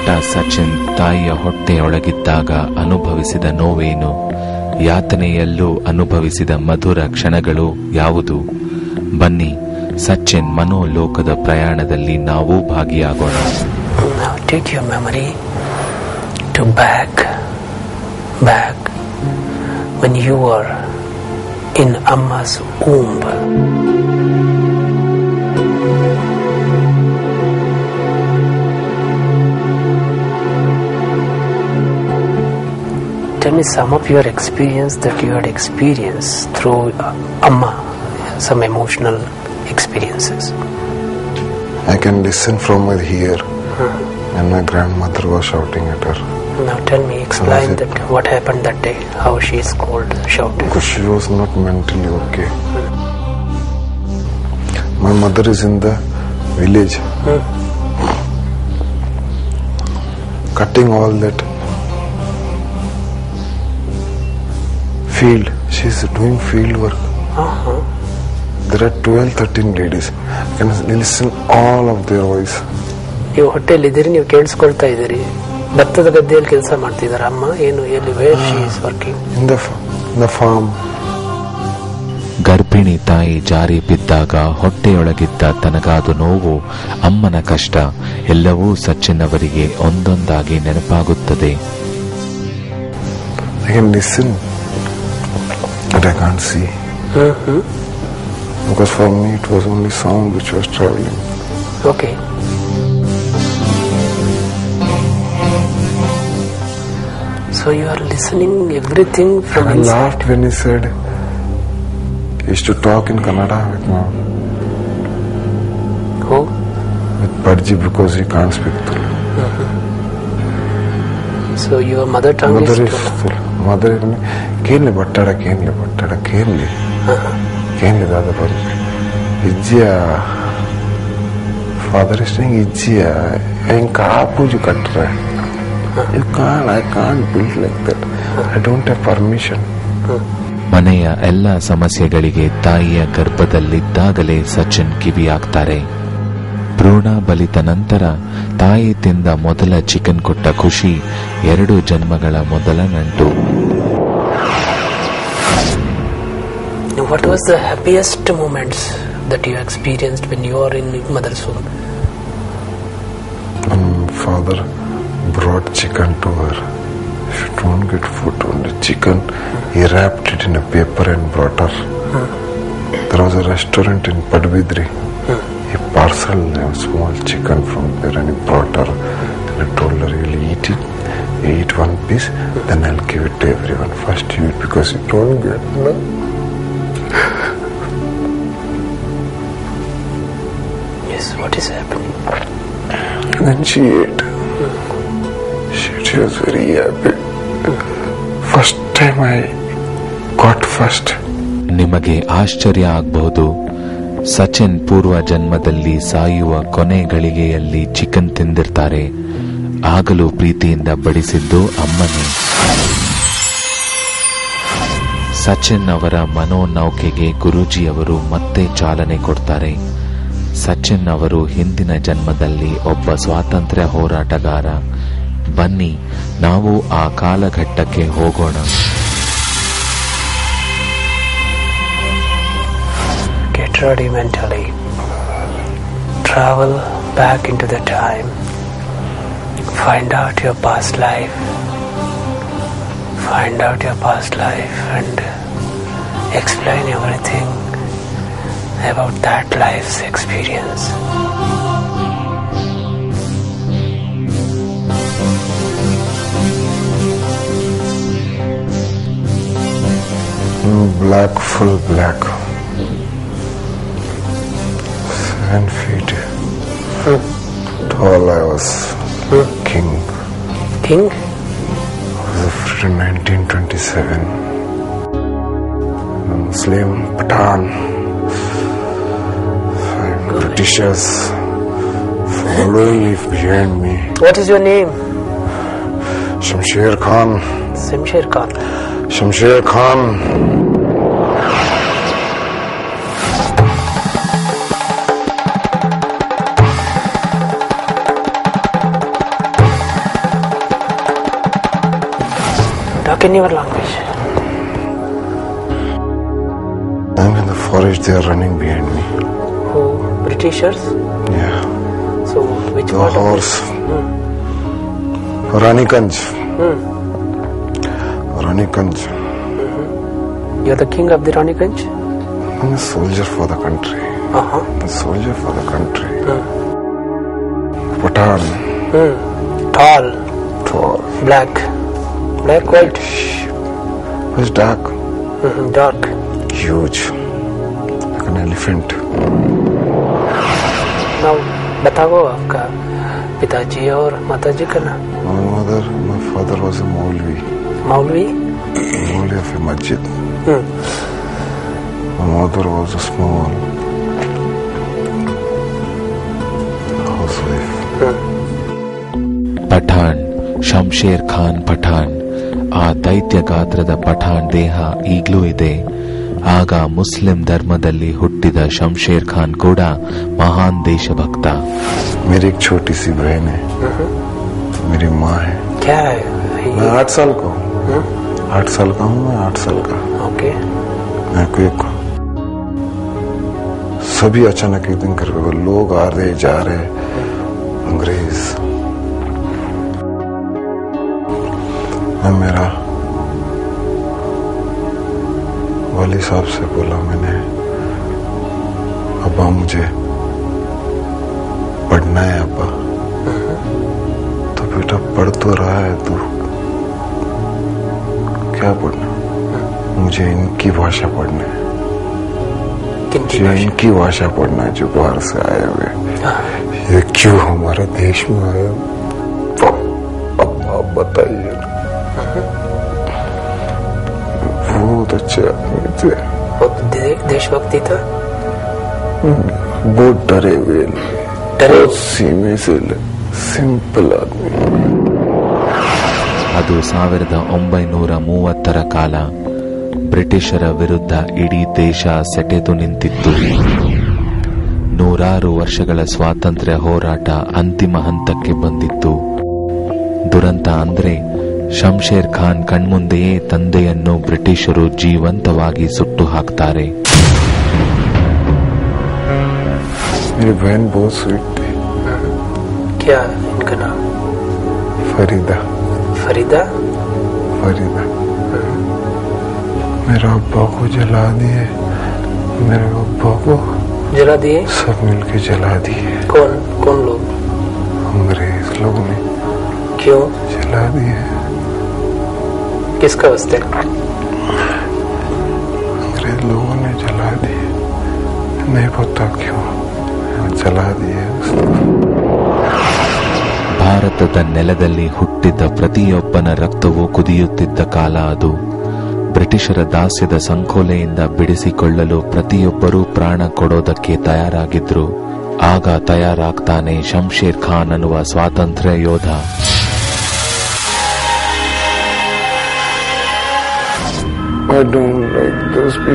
ಪುಟ್ಟ ಸಚಿನ್ ತಾಯಿಯ ಹೊಟ್ಟೆಯೊಳಗಿದ್ದಾಗ ಅನುಭವಿಸಿದ ನೋವೇನು, ಯಾತನೆಯಲ್ಲೂ ಅನುಭವಿಸಿದ ಮಧುರ ಕ್ಷಣಗಳು ಯಾವುದು? ಬನ್ನಿ, ಸಚಿನ್ ಮನೋಲೋಕದ ಪ್ರಯಾಣದಲ್ಲಿ ನಾವು ಭಾಗಿಯಾಗೋಣ. Now take your memory to back when you were in Amma's womb. Tell me some of your experience that you had experienced through Amma, some emotional experiences. I can listen from my ear, and my grandmother was shouting at her. Now tell me, explain that what happened that day, how she scolded, shouted. Because she was not mentally okay. My mother is in the village, cutting all that field. She is doing field work. There are 12-13 ladies. I can listen all of their voice. ನೀವು ಹೊಟ್ಟೆಲಿದ್ದೀರಿ, ನೀವು ಕೇಳಿಸ್ಕೊಳ್ತಾ ಇದ್ದೀರಿ. ಭತ್ತದ ಗದ್ದೆಯಲ್ಲಿ ಕೆಲಸ ಮಾಡ್ತಿದ್ದಾರೆ ಅಮ್ಮ. ಏನು, ಎಲ್ಲಿ, where she is working? In the farm. ಗರ್ಭಿಣಿ ತಾಯಿ ಜಾರಿ ಬಿದ್ದಾಗ ಹೊಟ್ಟೆಯೊಳಗಿದ್ದ ತನಗಾದ ನೋವು, ಅಮ್ಮನ ಕಷ್ಟ ಎಲ್ಲವೂ ಸಚಿನ್ ಅವರಿಗೆ ಒಂದೊಂದಾಗಿ ನೆನಪಾಗುತ್ತದೆ. I can listen, but I can't see. Because for me it was only sound which was traveling. Okay. So you are listening everything from I inside. laughed when he said he used to talk in Kannada with mom. Who? With Padji, because he can't speak Telugu. So your mother tongue Mother is is Telugu. Mother is Kenli Battara Kenli Dada Padji. Ijja. Father is saying Ijja. Enka Puju Katra. I can't build like that. I don't have permission. ಮನೆಯ ಎಲ್ಲ ಸಮಸ್ಯೆಗಳಿಗೆ ತಾಯಿಯ ಗರ್ಭದಲ್ಲಿದ್ದಾಗಲೇ ಸಚಿನ್ ಕಿವಿಯಾಗ್ತಾರೆ. ಭ್ರೂಣ ಬಲಿತ ನಂತರ ತಾಯಿ ತಿಂದ ಮೊದಲ ಚಿಕನ್ ಕೊಟ್ಟ ಖುಷಿ 2 ಜನ್ಮಗಳ ಮೊದಲ ನಂಟು. What was the happiest moments that you experienced when you were in mother's womb? Father brought chicken to her. If you don't get food, only chicken, he wrapped it in a paper and brought her. There was a restaurant in Padbidri. He parceled a small chicken from there and he brought her. And I told her, you'll eat it. You eat one piece, then I'll give it to everyone. First you eat because you don't get enough. Yes, what is happening? And then she ate. She was very happy. First time I got first. ನಿಮಗೆ ಆಶ್ಚರ್ಯ ಆಗಬಹುದು, ಸಚಿನ್ ಪೂರ್ವ ಜನ್ಮದಲ್ಲಿ ಸಾಯುವ ಕೊನೆ ಗಳಿಗೆಯಲ್ಲಿ chicken ತಿಂದಿರ್ತಾರೆ. ಆಗಲೂ ಪ್ರೀತಿಯಿಂದ ಬಡಿಸಿದ್ದು ಅಮ್ಮನೇ. ಸಚಿನ್ ಅವರ ಮನೋನೌಕೆಗೆ ಗುರೂಜಿಯವರು ಮತ್ತೆ ಚಾಲನೆ ಕೊಡ್ತಾರೆ. ಸಚಿನ್ ಅವರು ಹಿಂದಿನ ಜನ್ಮದಲ್ಲಿ ಒಬ್ಬ ಸ್ವಾತಂತ್ರ್ಯ ಹೋರಾಟಗಾರ. ಬನ್ನಿ, ನಾವು ಆ ಕಾಲಘಟ್ಟಕ್ಕೆ ಹೋಗೋಣ. Get ready mentally. Travel back into the time. Find out your past life. Find out your past life and explain everything about that life's experience. Black, full black. 7 feet tall. I was king. King? I was afraid in 1927. Muslim, Pathan, Britishers following me behind me. What is your name? Shamsher Khan. Shamsher Khan. Shamsher Khan. in your language. I'm in the forest, they are running behind me. Who? Britishers? Yeah. So which The part horse. of Raniganj. Raniganj. You're the king of the Raniganj? I'm a soldier for the country. Uh-huh. A soldier for the country. Pathan. Tall, Tall. black, white, It's dark. dark. Huge. Like an elephant. Now बताओ आपका पिताजी और माताजी का नाम. My father was a Maulvi. मौलवी. Maulvi of a masjid. My mother was a small housewife. Pathan, Shamsher Khan Pathan. ಆ ದೈತ್ಯ ಗಾತ್ರದ ಪಠಾಣ್ ದೇಹ ಈಗ್ಲೂ ಇದೆ. ಆಗ ಮುಸ್ಲಿಂ ಧರ್ಮದಲ್ಲಿ ಹುಟ್ಟಿದ ಶಂಶೇರ್ ಖಾನ್ ಕೂಡ ಮಹಾನ್ ದೇಶಭಕ್ತ. मेरी एक छोटी सी बहन है. मेरी माँ है. क्या है? मैं 8 साल का हूँ. 8 साल का हूँ मैं. 8 साल का. ओके. मेरे को एक सभी अचानक एक दिन कर लोग आ रहे जा रहे अंग्रेज. मैं मेरा वाली साहब से बोला मैंने, अब्बा मुझे पढ़ना है अब्बा. तो बेटा पढ़ तो रहा है तू. क्या पढ़ना? मुझे इनकी भाषा पढ़ना है. मुझे इनकी भाषा पढ़ना है जो बाहर से आए हुए. ये क्यों हमारे देश में आए? अब आप बताइए. बहुत अच्छे आदमी थे. बहुत देशभक्ति था. बहुत डरे हुए. बहुत सीमे से सिंपल आदमी. ಅದು 1930 ಕಾಲ. ಬ್ರಿಟಿಷರ ವಿರುದ್ಧ ಇಡೀ ದೇಶ ಸೆಟೆದು ನಿಂತಿತ್ತು. 100 ವರ್ಷಗಳ ಸ್ವಾತಂತ್ರ್ಯ ಹೋರಾಟ ಅಂತಿಮ ಹಂತಕ್ಕೆ ಬಂದಿತ್ತು. ದುರಂತ ಅಂದ್ರೆ ಶಂಶೇರ್ ಖಾನ್ ಕಣ್ಮುಂದೆಯೇ ತಂದೆಯನ್ನು ಬ್ರಿಟಿಷರು ಜೀವಂತವಾಗಿ ಸುಟ್ಟು ಹಾಕ್ತಾರೆ. मेरी बहन बहुत स्वीट थी. क्या इनका नाम? फरीदा. फरीदा. फरीदा. मेरा अब्बा को जला दिए. मेरे अब्बा को जला दिए. सब मिलके जला दिए. कौन लोग? अंग्रेज लोग ने. क्यों जला दिए? किसका वास्ते? अंग्रेज लोगों ने जला दिए. नहीं पता क्यों जला दिए. ಭಾರತದ ನೆಲದಲ್ಲಿ ಹುಟ್ಟಿದ್ದ ಪ್ರತಿಯೊಬ್ಬನ ರಕ್ತವೂ ಕುದಿಯುತ್ತಿದ್ದ ಕಾಲ ಅದು. ಬ್ರಿಟಿಷರ ದಾಸ್ಯದ ಸಂಕೋಲೆಯಿಂದ ಬಿಡಿಸಿಕೊಳ್ಳಲು ಪ್ರತಿಯೊಬ್ಬರೂ ಪ್ರಾಣ ಕೊಡೋದಕ್ಕೆ ತಯಾರಾಗಿದ್ರು. ಆಗ ತಯಾರಾಗ್ತಾನೆ ಶಂಶೇರ್ ಖಾನ್ ಅನ್ನುವ ಸ್ವಾತಂತ್ರ್ಯ ಯೋಧ. I don't like those people.